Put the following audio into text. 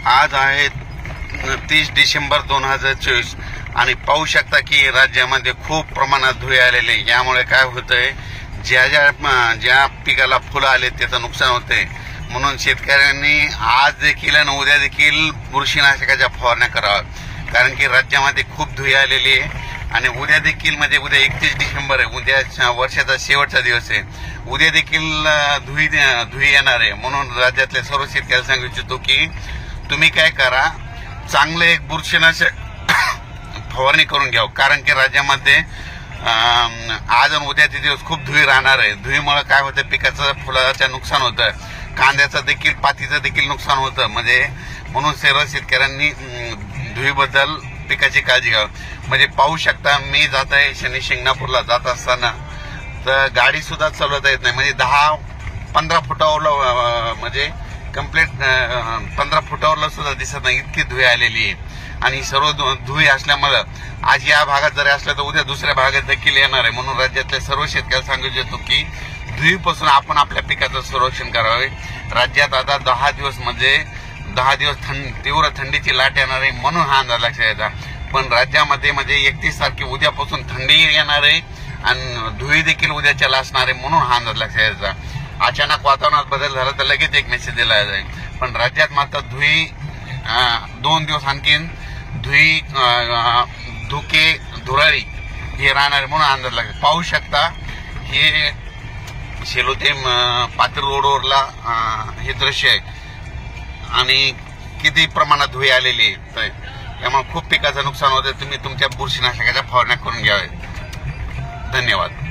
आज आहे 30 डिसेंबर 2024 आणि पाहू शकता की राज्यामध्ये खूप प्रमाणात धुळे आलेले। यामुळे काय होतंय, ज्या पिकाला फुलं आले त्याचं नुकसान होतंय। म्हणून शेतकऱ्यांनी आज देखील आणि उद्या देखील बुरशीनाशकाच्या फवारण्या कराव्या, कारण की राज्यामध्ये खूप धुळे आलेली आहे। आणि उद्या देखील म्हणजे उद्या 31 डिसेंबर आहे, उद्या वर्षाचा शेवटचा दिवस आहे। उद्या देखील धुळी येणार आहे। म्हणून राज्यातल्या सर्व शेतकऱ्यांना सांगू इच्छितो की तुम्ही काय करा, चांगले एक बुरशीनाशक फवारणी करून घ्या, कारण की राज्यामध्ये आज आणि उद्याचे दिवस खूप धुळी राहणार आहे। धुळीमुळे काय होतं, पिकाचं फुलाचं नुकसान होतं, कांद्याचं देखील पातीचं देखील नुकसान होतं। म्हणून सर्व शेतकऱ्यांनी धुळीबद्दल पिकाची काळजी घ्यावी। म्हणजे पाहू शकता, मी जात आहे शनी शिंगणापूरला जात असताना तर गाडी सुद्धा चालवता येत नाही, म्हणजे 10-15 फुटावर म्हणजे कंप्लीट 15 फुटावरला सुद्धा दिसत नाही, इतकी धुळी आलेली आहे। आणि सर्व धुळी असल्यामुळे आज या भागात जरी असलं तर उद्या दुसऱ्या भागात देखील येणार आहे। म्हणून राज्यातल्या सर्व शेतकऱ्यांना सांगू इच्छितो की धुळीपासून आपण आपल्या पिकाचं संरक्षण करावे। राज्यात आता 10 दिवस तीव्र थंडीची लाट येणार आहे, म्हणून हा अंदाज लक्षात घ्यायचा। पण राज्यामध्ये 31 तारखे उद्यापासून थंडी येणार आहे आणि धुळी देखील उद्याच्याला असणार आहे, म्हणून हा अंदाज लक्षात घ्यायचा। अचानक वातावरणात बदल झाला तर लगेच एक मेसेज दिला जाईल, पण राज्यात मात्र धुळी 2 दिवस आणखीन धुळी धुराळी हे राहणार आहे, म्हणून अंदाज लागेल। पाहू शकता हे शेलो ते पात्र रोडवरला हे दृश्य आहे आणि किती प्रमाणात धुळी आलेली आहे। त्यामुळे खूप पिकाचं नुकसान होतं। तुम्ही तुमच्या बुरशीनाशकाच्या फवारण्या करून घ्यावे। धन्यवाद।